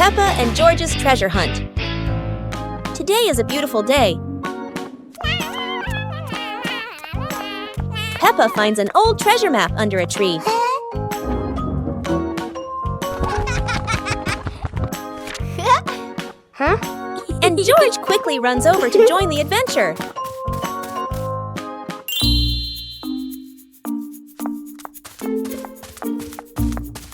Peppa and George's treasure hunt. Today is a beautiful day. Peppa finds an old treasure map under a tree. And George quickly runs over to join the adventure.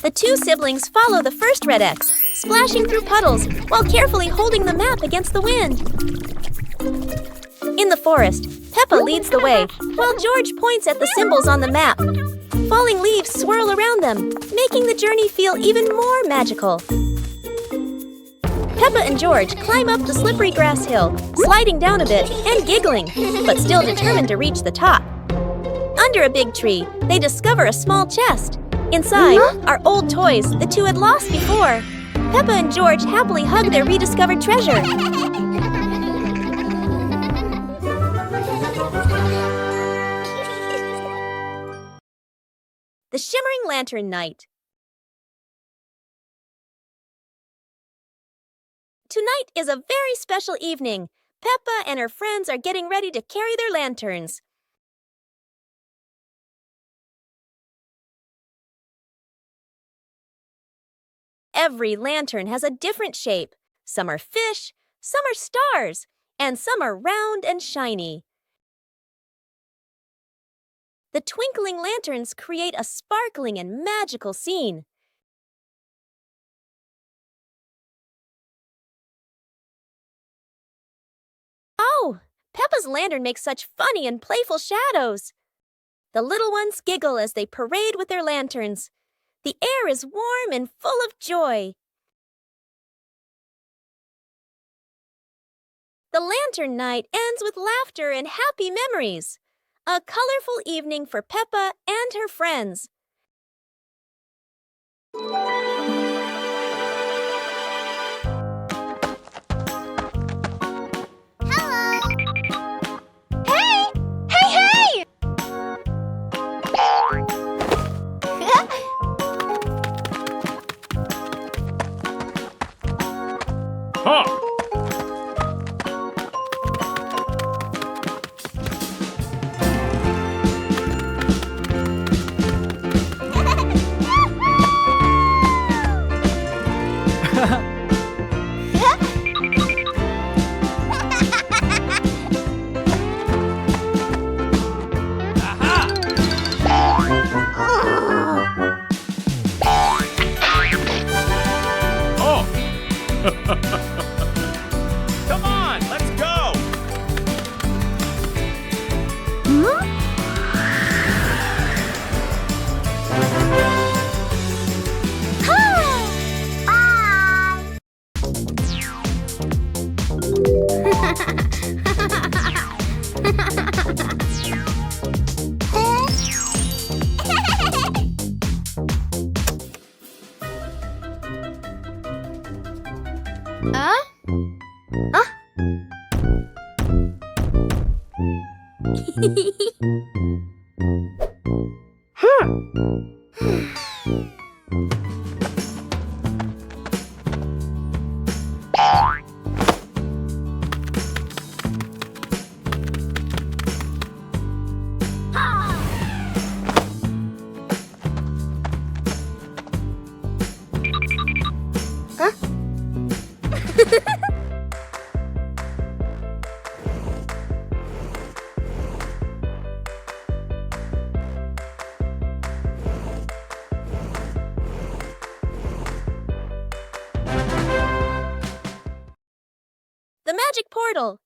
The two siblings follow the first red X, splashing through puddles while carefully holding the map against the wind. In the forest, Peppa leads the way, while George points at the symbols on the map. Falling leaves swirl around them, making the journey feel even more magical. Peppa and George climb up the slippery grass hill, sliding down a bit and giggling, but still determined to reach the top. Under a big tree, they discover a small chest. Inside are old toys the two had lost before. Peppa and George happily hug their rediscovered treasure. The Shimmering Lantern Night. Tonight is a very special evening. Peppa and her friends are getting ready to carry their lanterns. Every lantern has a different shape. Some are fish, some are stars, and some are round and shiny. The twinkling lanterns create a sparkling and magical scene. Oh, Peppa's lantern makes such funny and playful shadows. The little ones giggle as they parade with their lanterns. The air is warm and full of joy. The lantern night ends with laughter and happy memories. A colorful evening for Peppa and her friends. Come on, let's go! The magic portal.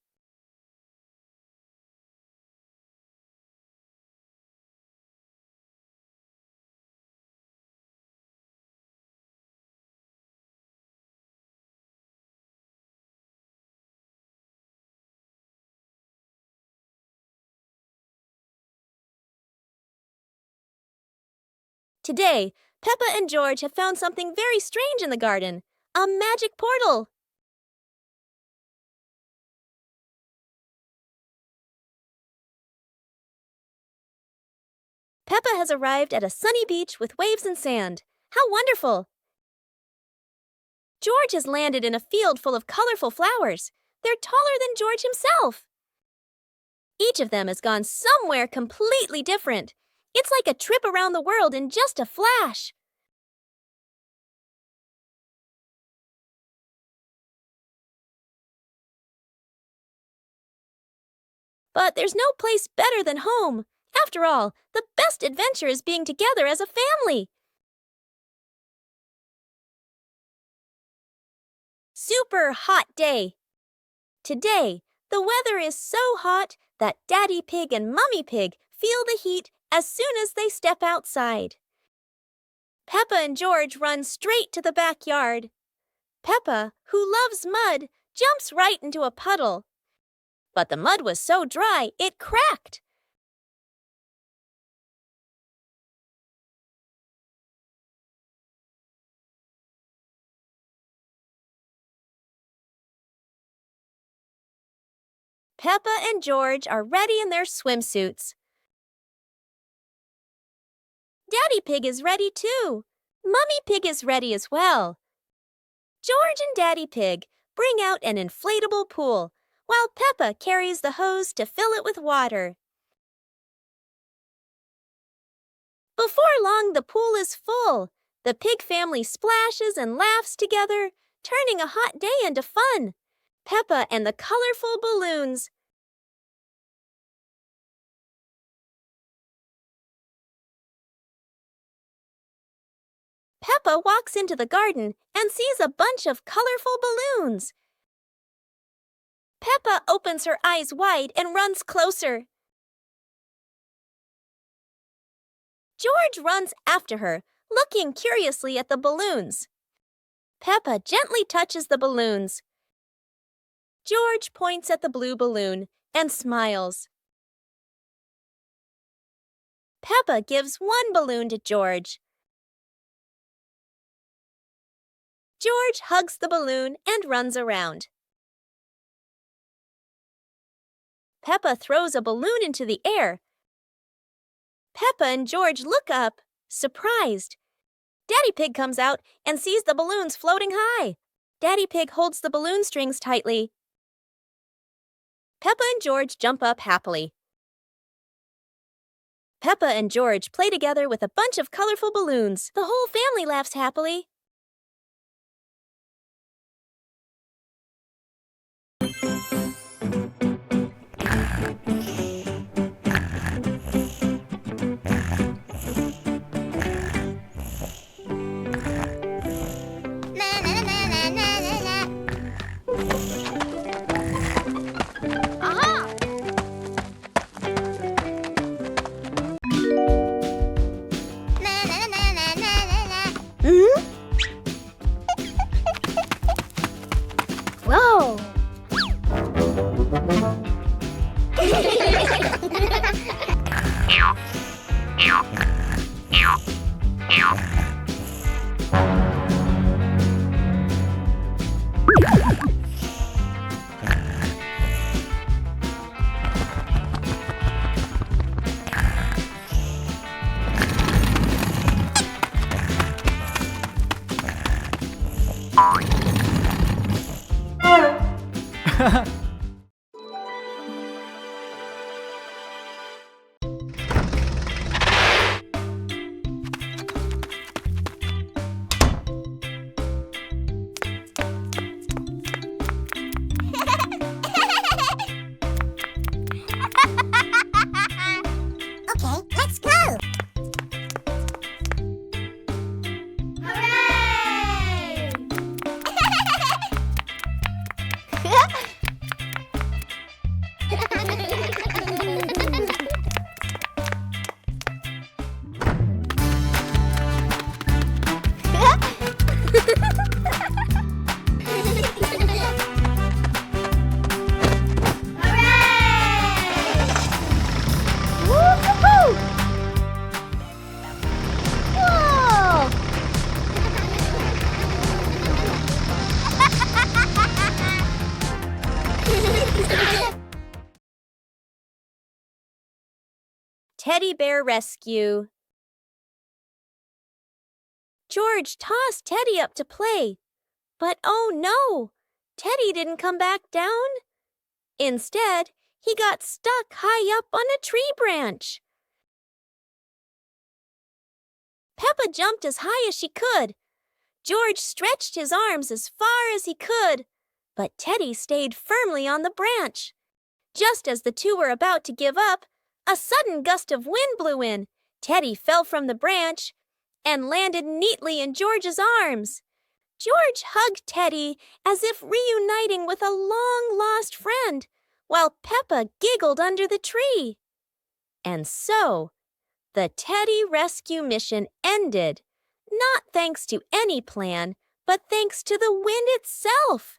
Today, Peppa and George have found something very strange in the garden. A magic portal. Peppa has arrived at a sunny beach with waves and sand. How wonderful! George has landed in a field full of colorful flowers. They're taller than George himself. Each of them has gone somewhere completely different. It's like a trip around the world in just a flash. But there's no place better than home. After all, the best adventure is being together as a family. Super hot day. Today, the weather is so hot that Daddy Pig and Mummy Pig feel the heat as soon as they step outside. Peppa and George run straight to the backyard. Peppa, who loves mud, jumps right into a puddle. But the mud was so dry, it cracked. Peppa and George are ready in their swimsuits. Daddy Pig is ready too. Mummy Pig is ready as well. George and Daddy Pig bring out an inflatable pool, while Peppa carries the hose to fill it with water. Before long, the pool is full. The pig family splashes and laughs together, turning a hot day into fun. Peppa and the colorful balloons. Peppa walks into the garden and sees a bunch of colorful balloons. Peppa opens her eyes wide and runs closer. George runs after her, looking curiously at the balloons. Peppa gently touches the balloons. George points at the blue balloon and smiles. Peppa gives one balloon to George. George hugs the balloon and runs around. Peppa throws a balloon into the air. Peppa and George look up, surprised. Daddy Pig comes out and sees the balloons floating high. Daddy Pig holds the balloon strings tightly. Peppa and George jump up happily. Peppa and George play together with a bunch of colorful balloons. The whole family laughs happily. Whoa! Okay, let's go! Hooray! Teddy Bear Rescue. George tossed Teddy up to play, But oh no! Teddy didn't come back down. Instead, he got stuck high up on a tree branch. Peppa jumped as high as she could. George stretched his arms as far as he could, but Teddy stayed firmly on the branch. Just as the two were about to give up, a sudden gust of wind blew in. Teddy fell from the branch and landed neatly in George's arms. George hugged Teddy as if reuniting with a long-lost friend, while Peppa giggled under the tree. And so, the Teddy rescue mission ended, not thanks to any plan, but thanks to the wind itself.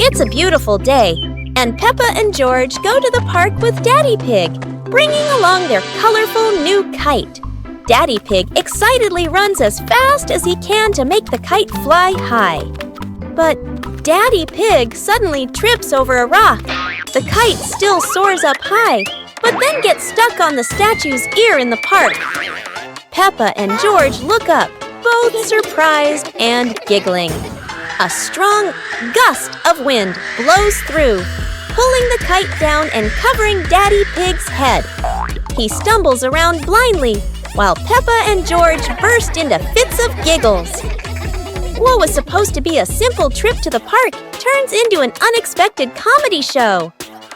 It's a beautiful day, and Peppa and George go to the park with Daddy Pig, bringing along their colorful new kite. Daddy Pig excitedly runs as fast as he can to make the kite fly high. But Daddy Pig suddenly trips over a rock. The kite still soars up high, but then gets stuck on the statue's ear in the park. Peppa and George look up, both surprised and giggling. A strong gust of wind blows through, pulling the kite down and covering Daddy Pig's head. He stumbles around blindly, while Peppa and George burst into fits of giggles. What was supposed to be a simple trip to the park turns into an unexpected comedy show.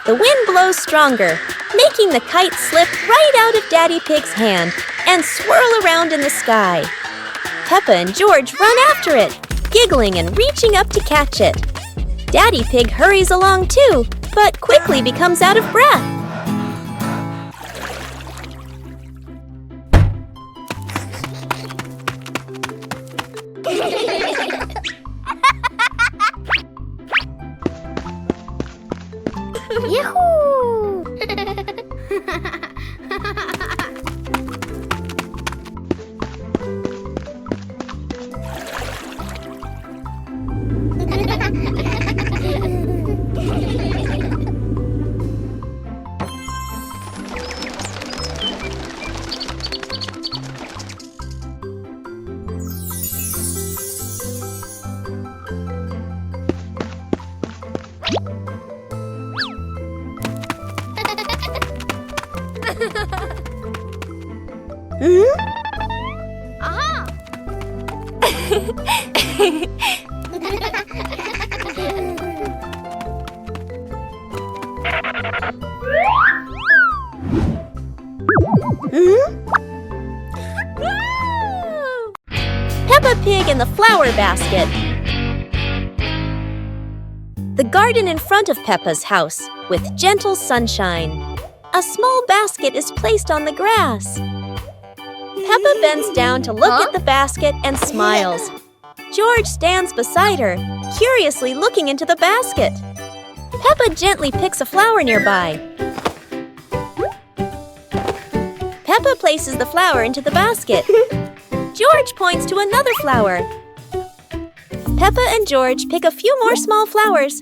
The wind blows stronger, making the kite slip right out of Daddy Pig's hand and swirl around in the sky. Peppa and George run after it, giggling and reaching up to catch it. Daddy Pig hurries along too, but quickly becomes out of breath. Yahoo! Peppa Pig in the flower basket. The garden in front of Peppa's house, with gentle sunshine. A small basket is placed on the grass. Peppa bends down to look at the basket and smiles. George stands beside her, curiously looking into the basket. Peppa gently picks a flower nearby. Peppa places the flower into the basket. George points to another flower. Peppa and George pick a few more small flowers.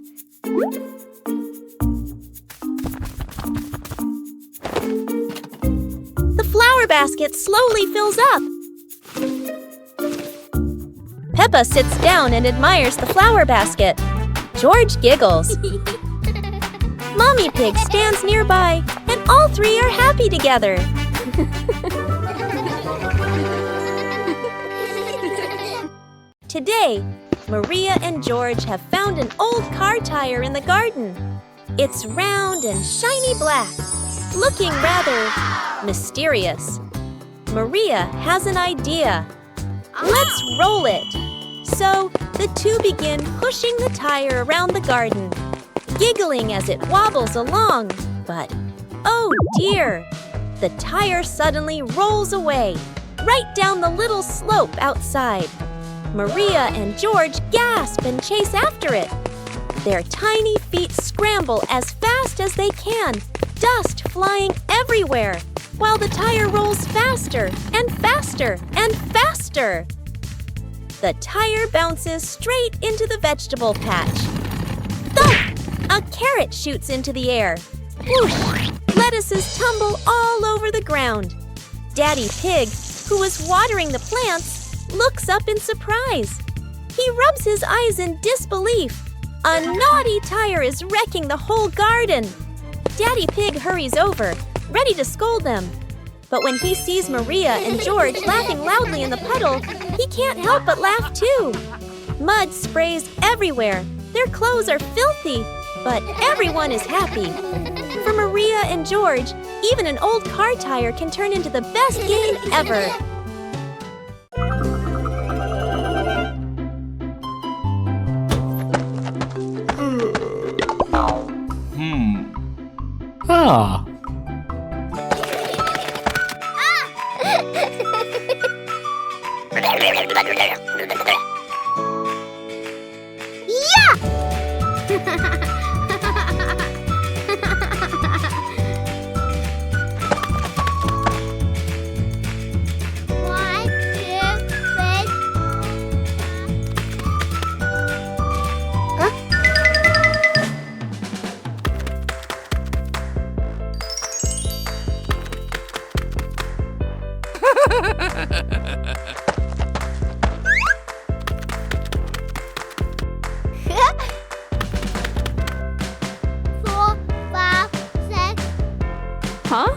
The flower basket slowly fills up. Peppa sits down and admires the flower basket. George giggles. Mommy Pig stands nearby, and all three are happy together. Today, Maria and George have found an old car tire in the garden. It's round and shiny black, looking rather mysterious. Maria has an idea. Let's roll it. So the two begin pushing the tire around the garden, giggling as it wobbles along. But, oh dear, the tire suddenly rolls away, right down the little slope outside. Maria and George gasp and chase after it. Their tiny feet scramble as fast as they can, dust flying everywhere, while the tire rolls faster and faster and faster. The tire bounces straight into the vegetable patch. Thump! A carrot shoots into the air. Whoosh! Lettuces tumble all over the ground. Daddy Pig, who was watering the plants, looks up in surprise. He rubs his eyes in disbelief. A naughty tire is wrecking the whole garden. Daddy Pig hurries over, ready to scold them. But when he sees Maria and George laughing loudly in the puddle, he can't help but laugh too. Mud sprays everywhere. Their clothes are filthy, but everyone is happy. For Maria and George, even an old car tire can turn into the best game ever. Ah. Huh?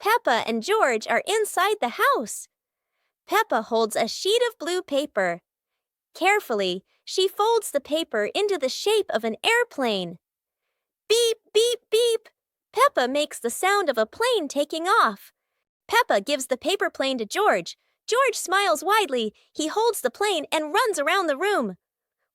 Peppa and George are inside the house. Peppa holds a sheet of blue paper. Carefully, she folds the paper into the shape of an airplane. Beep, beep, beep. Peppa makes the sound of a plane taking off. Peppa gives the paper plane to George. George smiles widely. He holds the plane and runs around the room.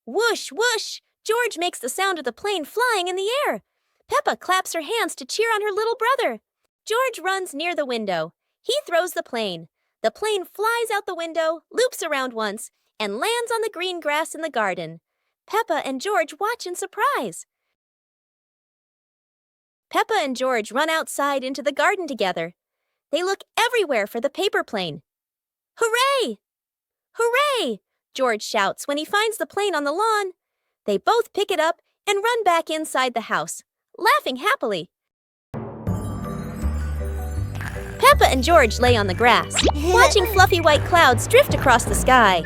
Whoosh, whoosh! George makes the sound of the plane flying in the air. Peppa claps her hands to cheer on her little brother. George runs near the window. He throws the plane. The plane flies out the window, loops around once, and lands on the green grass in the garden. Peppa and George watch in surprise. Peppa and George run outside into the garden together. They look everywhere for the paper plane. Hooray! Hooray! George shouts when he finds the plane on the lawn. They both pick it up and run back inside the house, laughing happily. Peppa and George lay on the grass, watching fluffy white clouds drift across the sky.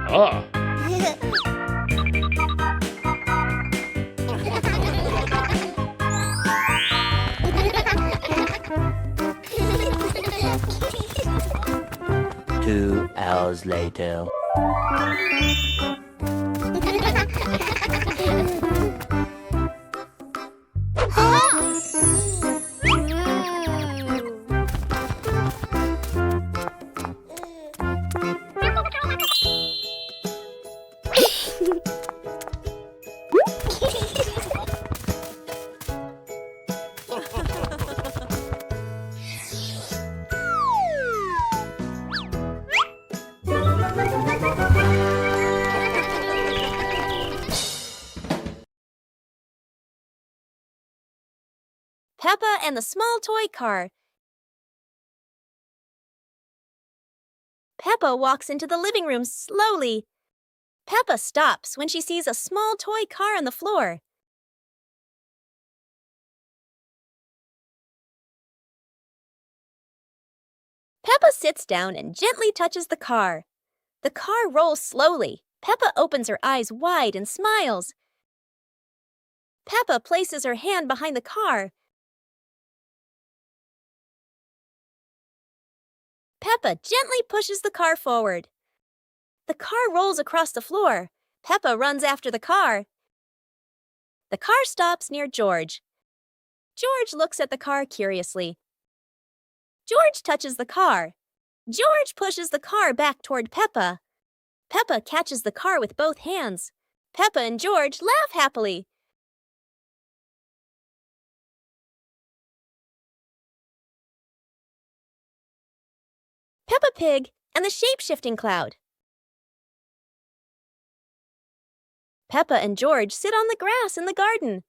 Ah. 2 hours later. Peppa and the small toy car. Peppa walks into the living room slowly. Peppa stops when she sees a small toy car on the floor. Peppa sits down and gently touches the car. The car rolls slowly. Peppa opens her eyes wide and smiles. Peppa places her hand behind the car. Peppa gently pushes the car forward. The car rolls across the floor. Peppa runs after the car. The car stops near George. George looks at the car curiously. George touches the car. George pushes the car back toward Peppa. Peppa catches the car with both hands. Peppa and George laugh happily. Peppa Pig and the shape-shifting cloud. Peppa and George sit on the grass in the garden.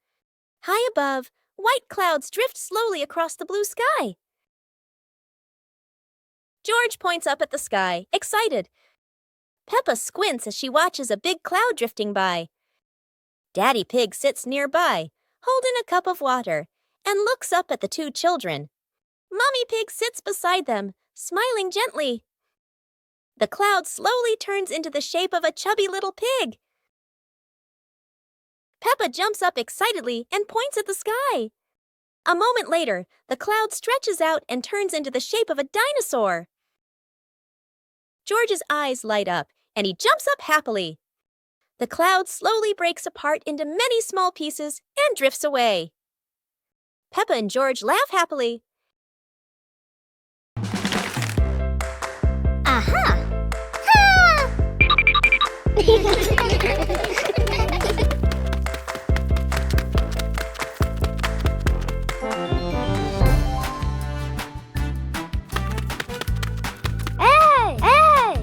High above, white clouds drift slowly across the blue sky. George points up at the sky, excited. Peppa squints as she watches a big cloud drifting by. Daddy Pig sits nearby, holding a cup of water, and looks up at the two children. Mommy Pig sits beside them, smiling gently. The cloud slowly turns into the shape of a chubby little pig. Peppa jumps up excitedly and points at the sky. A moment later, the cloud stretches out and turns into the shape of a dinosaur. George's eyes light up, and he jumps up happily. The cloud slowly breaks apart into many small pieces and drifts away. Peppa and George laugh happily. Aha! Hey! Hey!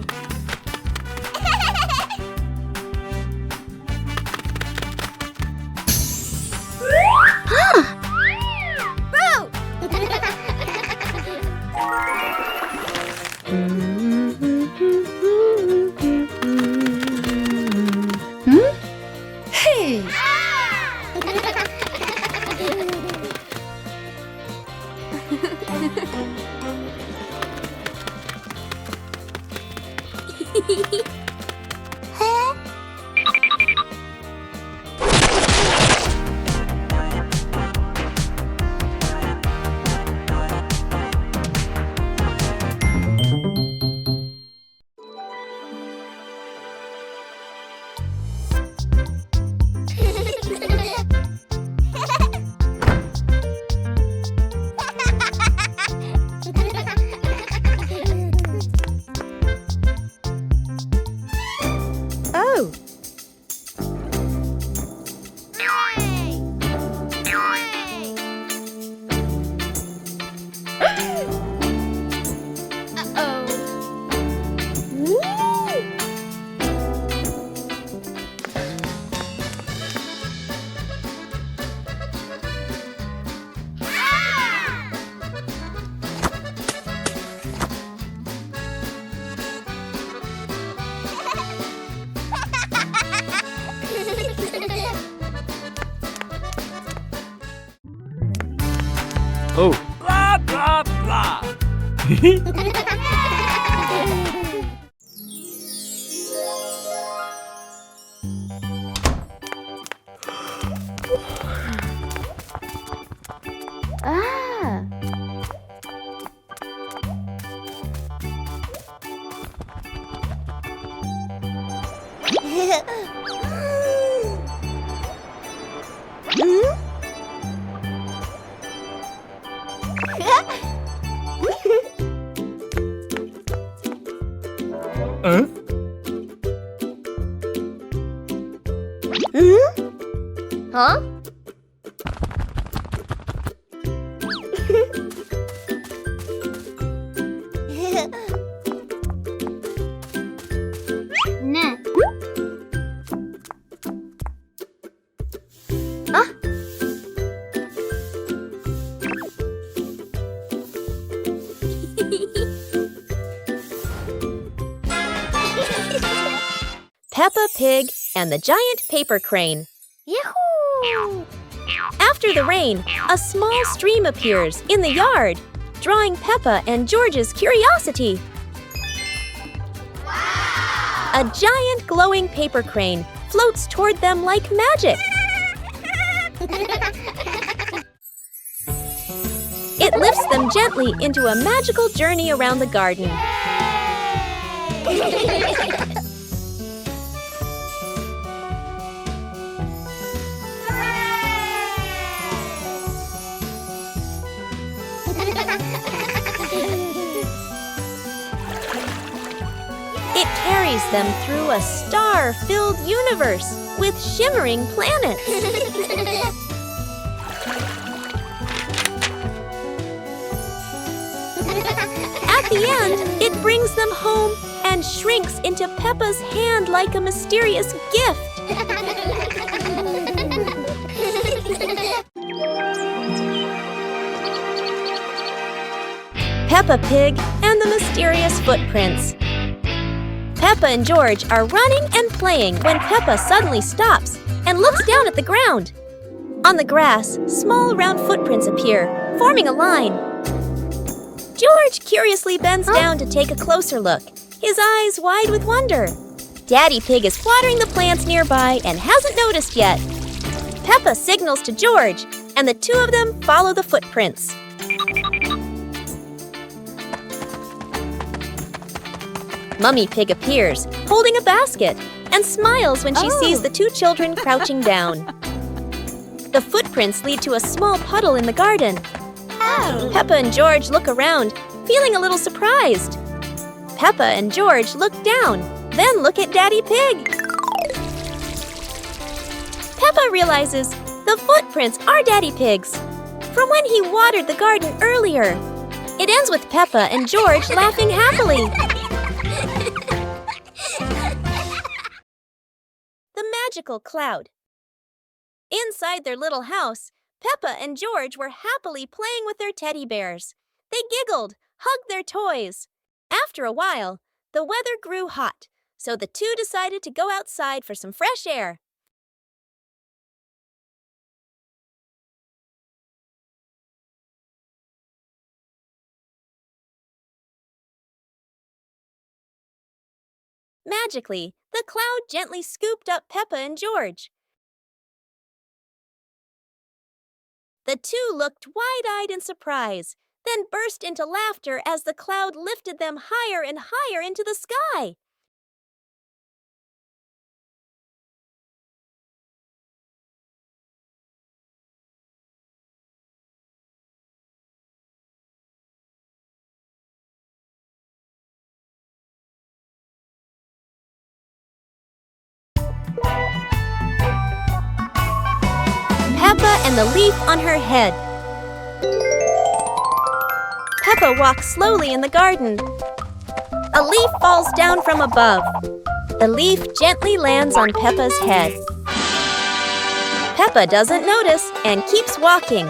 Bro! Hey! Ah. Huh? Nah. Ah. Peppa Pig and the giant paper crane. Yahoo! After the rain, a small stream appears in the yard, drawing Peppa and George's curiosity. A giant glowing paper crane floats toward them like magic. It lifts them gently into a magical journey around the garden. It carries them through a star-filled universe with shimmering planets. At the end, it brings them home and shrinks into Peppa's hand like a mysterious gift. Peppa Pig and the Mysterious Footprints. Peppa and George are running and playing when Peppa suddenly stops and looks down at the ground. On the grass, small round footprints appear, forming a line. George curiously bends down to take a closer look, his eyes wide with wonder. Daddy Pig is watering the plants nearby and hasn't noticed yet. Peppa signals to George, and the two of them follow the footprints. Mummy Pig appears, holding a basket, and smiles when she sees the two children crouching down. The footprints lead to a small puddle in the garden. Peppa and George look around, feeling a little surprised. Peppa and George look down, then look at Daddy Pig. Peppa realizes the footprints are Daddy Pig's, from when he watered the garden earlier. It ends with Peppa and George laughing happily. The magical cloud. Inside their little house, Peppa and George were happily playing with their teddy bears. They giggled, hugged their toys. After a while, the weather grew hot, so the two decided to go outside for some fresh air. Magically, the cloud gently scooped up Peppa and George. The two looked wide-eyed in surprise, then burst into laughter as the cloud lifted them higher and higher into the sky. Peppa and the leaf on her head. Peppa walks slowly in the garden. A leaf falls down from above. The leaf gently lands on Peppa's head. Peppa doesn't notice and keeps walking.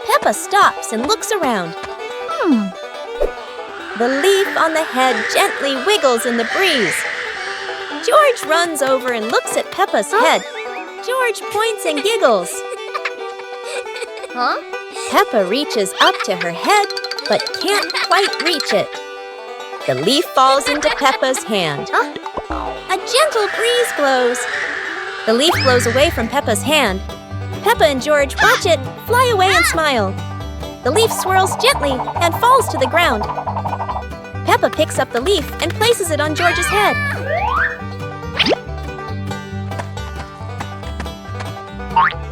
Peppa stops and looks around. The leaf on the head gently wiggles in the breeze. George runs over and looks at Peppa's head. George points and giggles. Peppa reaches up to her head but can't quite reach it. The leaf falls into Peppa's hand. A gentle breeze blows. The leaf blows away from Peppa's hand. Peppa and George watch it fly away and smile. The leaf swirls gently and falls to the ground. Peppa picks up the leaf and places it on George's head.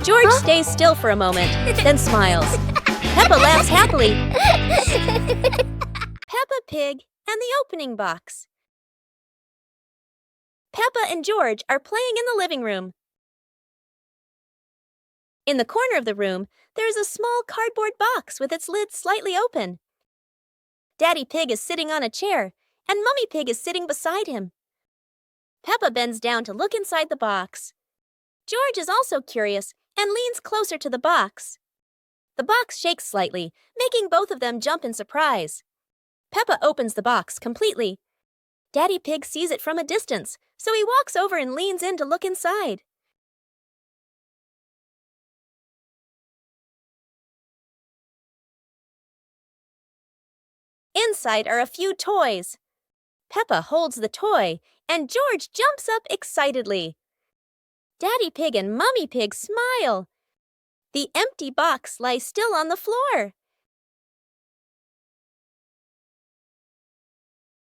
George stays still for a moment, then smiles. Peppa laughs happily. Peppa Pig and the opening box. Peppa and George are playing in the living room. In the corner of the room, there is a small cardboard box with its lid slightly open. Daddy Pig is sitting on a chair, and Mummy Pig is sitting beside him. Peppa bends down to look inside the box. George is also curious and leans closer to the box. The box shakes slightly, making both of them jump in surprise. Peppa opens the box completely. Daddy Pig sees it from a distance, so he walks over and leans in to look inside. Inside are a few toys. Peppa holds the toy, and George jumps up excitedly. Daddy Pig and Mummy Pig smile. The empty box lies still on the floor.